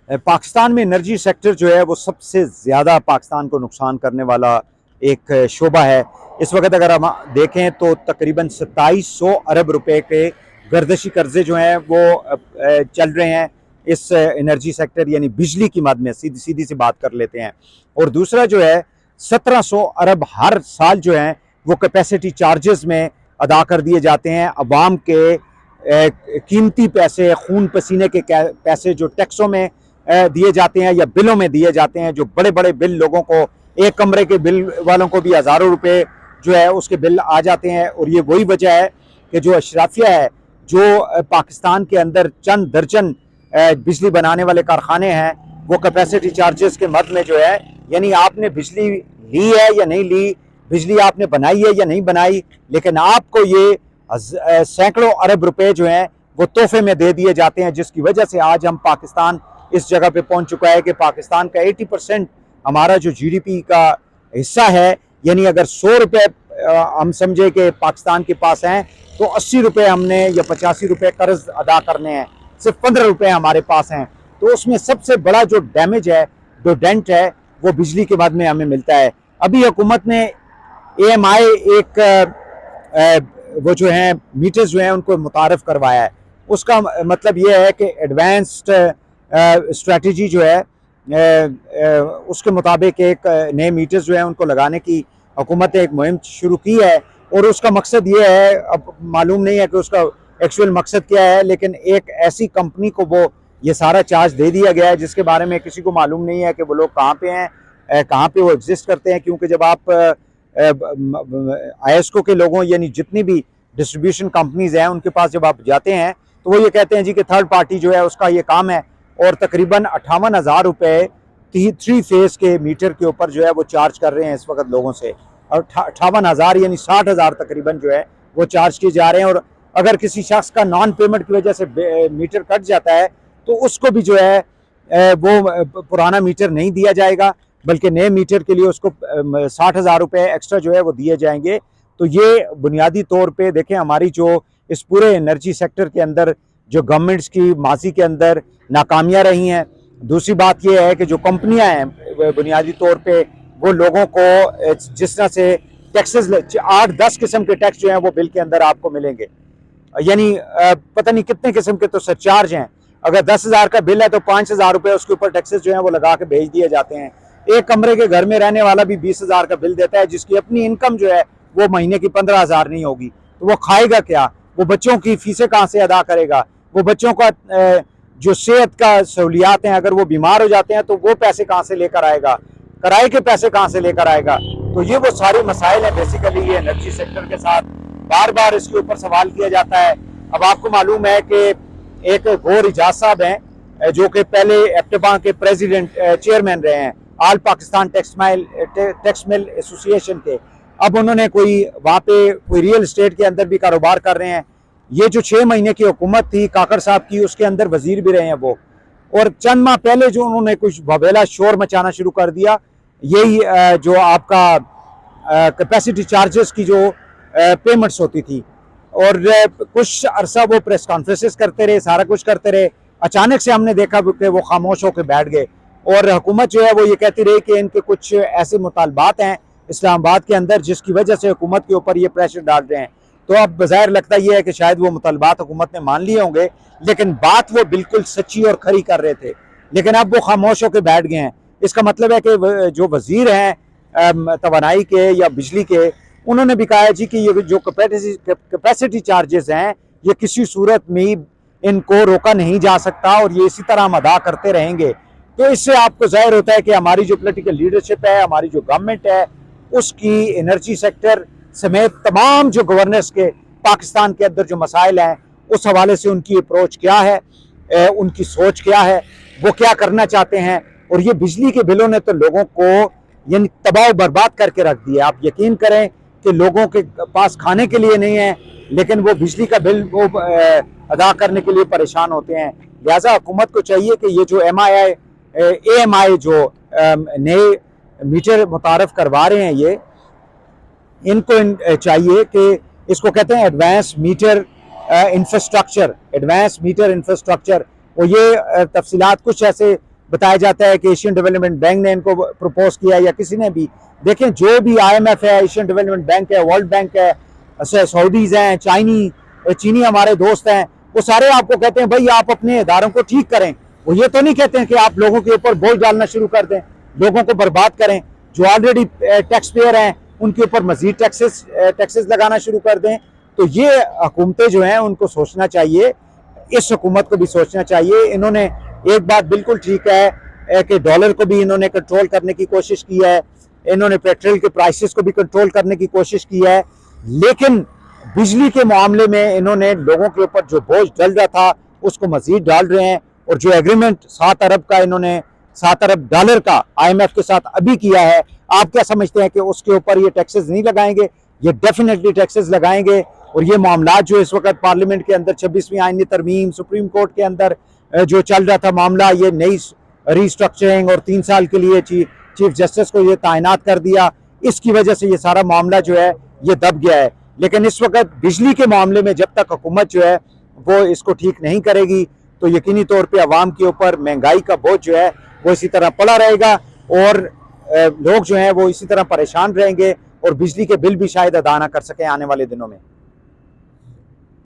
पाकिस्तान में energy sector जो है वो सबसे ज़्यादा पाकिस्तान को नुकसान करने वाला एक शोबा है। इस वक्त अगर हम देखें तो तकरीबन 2700 अरब रुपए के गर्दशी कर्जे जो हैं वो चल रहे हैं इस एनर्जी सेक्टर यानी बिजली की मद में। सीधी सीधी सी बात कर लेते हैं। और दूसरा जो है 1700 अरब हर साल जो है वो कैपेसिटी चार्जेस में अदा कर दिए जाते हैं। अवाम के कीमती पैसे, खून पसीने के पैसे जो टैक्सों में दिए जाते हैं या बिलों में दिए जाते हैं, जो बड़े बड़े बिल लोगों को, एक कमरे के बिल वालों को भी हज़ारों रुपए जो है उसके बिल आ जाते हैं। और ये वही वजह है कि जो अशराफिया है, जो पाकिस्तान के अंदर चंद दर्जन बिजली बनाने वाले कारखाने हैं, वो कैपेसिटी चार्जेस के मद में जो है, यानी आपने बिजली ली है या नहीं ली, बिजली आपने बनाई है या नहीं बनाई, लेकिन आपको ये सैकड़ों अरब रुपए जो हैं वो तोहफे में दे दिए जाते हैं, जिसकी वजह से आज हम पाकिस्तान इस जगह पे पहुंच चुका है कि पाकिस्तान का 80% हमारा जो जीडीपी का हिस्सा है, यानी अगर 100 रुपये हम समझे कि पाकिस्तान के पास हैं तो 80 रुपये हमने या 85 रुपये कर्ज अदा करने हैं, सिर्फ 15 रुपये हमारे पास हैं। तो उसमें सबसे बड़ा जो डैमेज है, जो डेंट है, वो बिजली के बाद में हमें मिलता है। अभी हुकूमत ने AMI एक वो जो है मीटर्स जो हैं उनको मुतारफ़ करवाया है। उसका मतलब ये है कि एडवांस्ड स्ट्रेटजी जो है उसके मुताबिक एक नए मीटर्स जो है उनको लगाने की हुकूमत ने एक मुहिम शुरू की है। और उसका मकसद ये है, अब मालूम नहीं है कि उसका एक्चुअल मकसद क्या है, लेकिन एक ऐसी कंपनी को वो ये सारा चार्ज दे दिया गया है जिसके बारे में किसी को मालूम नहीं है कि वो लोग कहाँ पे हैं, कहाँ पे वो एग्जिस्ट करते हैं। क्योंकि जब आप IESCO के लोगों यानी जितनी भी डिस्ट्रीब्यूशन कंपनीज हैं उनके पास जब आप जाते हैं तो वो ये कहते हैं जी कि थर्ड पार्टी जो है उसका ये काम है। और तकरीबन 58,000 रुपये 3 फेज के मीटर के ऊपर जो है वो चार्ज कर रहे हैं इस वक्त लोगों से। और 58,000 यानी 60,000 तकरीबन जो है वो चार्ज किए जा रहे हैं। और अगर किसी शख्स का नॉन पेमेंट की वजह से मीटर कट जाता है तो उसको भी जो है वो पुराना मीटर नहीं दिया जाएगा, बल्कि नए मीटर के लिए उसको 60,000 रुपये एक्स्ट्रा जो है वो दिए जाएंगे। तो ये बुनियादी तौर पे देखें, हमारी जो इस पूरे एनर्जी सेक्टर के अंदर जो गवर्नमेंट्स की माजी के अंदर नाकामियाँ रही हैं। दूसरी बात ये है कि जो कंपनियां हैं बुनियादी तौर पे वो लोगों को जिस तरह से टैक्सेस 8-10 किस्म के टैक्स जो हैं वो बिल के अंदर आपको मिलेंगे, यानी पता नहीं कितने किस्म के तो सरचार्ज हैं। अगर 10,000 का बिल है तो 5,000 रुपये उसके ऊपर टैक्सेस जो हैं वो लगा के भेज दिए जाते हैं। एक कमरे के घर में रहने वाला भी 20,000 का बिल देता है, जिसकी अपनी इनकम जो है वो महीने की 15,000 नहीं होगी। तो वो खाएगा क्या? वो बच्चों की फीसें कहाँ से अदा करेगा? वो बच्चों का जो सेहत का सहूलियात हैं, अगर वो बीमार हो जाते हैं तो वो पैसे कहाँ से लेकर आएगा? किराए के पैसे कहाँ से लेकर आएगा? तो ये वो सारे मसाइल हैं बेसिकली ये एनर्जी सेक्टर के साथ। बार बार इसके ऊपर सवाल किया जाता है। अब आपको मालूम है कि एक गौर इजाज साहब हैं जो कि पहले एप्टेबा के प्रेसिडेंट चेयरमैन रहे हैं, ऑल पाकिस्तान टेक्सटाइल एसोसिएशन के। अब उन्होंने कोई वहाँ पे कोई रियल एस्टेट के अंदर भी कारोबार कर रहे हैं। ये जो 6 महीने की हुकूमत थी काकर साहब की, उसके अंदर वजीर भी रहे हैं वो। और चंद माह पहले जो उन्होंने कुछ बवेला शोर मचाना शुरू कर दिया, यही जो आपका कैपेसिटी चार्जेस की जो पेमेंट्स होती थी। और कुछ अरसा वो प्रेस कॉन्फ्रेंसेस करते रहे, सारा कुछ करते रहे। अचानक से हमने देखा कि वो खामोश होकर बैठ गए और हुकूमत जो है वो ये कहती रही कि इनके कुछ ऐसे मुतालबात हैं इस्लामाबाद के अंदर जिसकी वजह से हुकूमत के ऊपर ये प्रेशर डाल रहे हैं। तो अब बज़ाहिर लगता ये है कि शायद वो मुतालबात हुकूमत ने मान लिए होंगे, लेकिन बात वो बिल्कुल सच्ची और खरी कर रहे थे, लेकिन अब वो खामोश होकर बैठ गए हैं। इसका मतलब है कि जो वजीर हैं तवानाई के या बिजली के, उन्होंने भी कहा है जी कि ये जो कैपेसिटी चार्जेस हैं ये किसी सूरत में इनको रोका नहीं जा सकता और ये इसी तरह हम अदा करते रहेंगे। तो इससे आपको जाहिर होता है कि हमारी जो पॉलिटिकल लीडरशिप है, हमारी जो गवर्नमेंट है, उसकी एनर्जी सेक्टर समेत तमाम जो गवर्नेंस के पाकिस्तान के अंदर जो मसाइल हैं उस हवाले से उनकी अप्रोच क्या है, उनकी सोच क्या है, वो क्या करना चाहते हैं। और ये बिजली के बिलों ने तो लोगों को यानी तबाह बर्बाद करके रख दिया। आप यकीन करें कि लोगों के पास खाने के लिए नहीं है, लेकिन वो बिजली का बिल वो अदा करने के लिए परेशान होते हैं। लिहाजा हुकूमत को चाहिए कि ये जो AMI जो नए मीटर मुतारफ़ करवा रहे हैं, ये इनको चाहिए कि इसको कहते हैं advance meter infrastructure, advance meter infrastructure. और ये तफसीलात कुछ ऐसे बताया जाता है कि एशियन डेवलपमेंट बैंक ने इनको प्रपोज किया या किसी ने भी। देखें, जो भी IMF है, एशियन डेवलपमेंट बैंक है, वर्ल्ड बैंक है, सऊदीज हैं, चीनी हमारे दोस्त हैं, वो सारे आपको कहते हैं भाई आप अपने इदारों को ठीक करें। वो ये तो नहीं कहते हैं कि आप लोगों के ऊपर बोझ डालना शुरू कर दें, लोगों को बर्बाद करें। जो ऑलरेडी टैक्स पेयर हैं उनके ऊपर मजीद टैक्सेस लगाना शुरू कर दें। तो ये हुकूमतें जो हैं उनको सोचना चाहिए, इस हुकूमत को भी सोचना चाहिए। इन्होंने एक बात बिल्कुल ठीक है कि डॉलर को भी इन्होंने कंट्रोल करने की कोशिश की है, इन्होंने पेट्रोल के प्राइसेस को भी कंट्रोल करने की कोशिश की है, लेकिन बिजली के मामले में इन्होंने लोगों के ऊपर जो बोझ डल रहा था उसको मजीद डाल रहे हैं। और जो एग्रीमेंट 7 अरब का इन्होंने $7 अरब का IMF के साथ अभी किया है, आप क्या समझते हैं कि उसके ऊपर ये टैक्सेस नहीं लगाएंगे? ये डेफिनेटली टैक्सेस लगाएंगे। और ये मामला जो इस वक्त पार्लियामेंट के अंदर 26वीं आईनी तरमीम, सुप्रीम कोर्ट के अंदर जो चल रहा था मामला, ये नई रिस्ट्रक्चरिंग और 3 साल के लिए चीफ जस्टिस को ये तैनात कर दिया, इसकी वजह से ये सारा मामला जो है ये दब गया है। लेकिन इस वक्त बिजली के मामले में जब तक हुकूमत जो है वो इसको ठीक नहीं करेगी तो यकीनी तौर पे अवाम के ऊपर महंगाई का बोझ जो है वो इसी तरह पड़ा रहेगा और लोग जो हैं वो इसी तरह परेशान रहेंगे और बिजली के बिल भी शायद अदा ना कर सकें आने वाले दिनों में।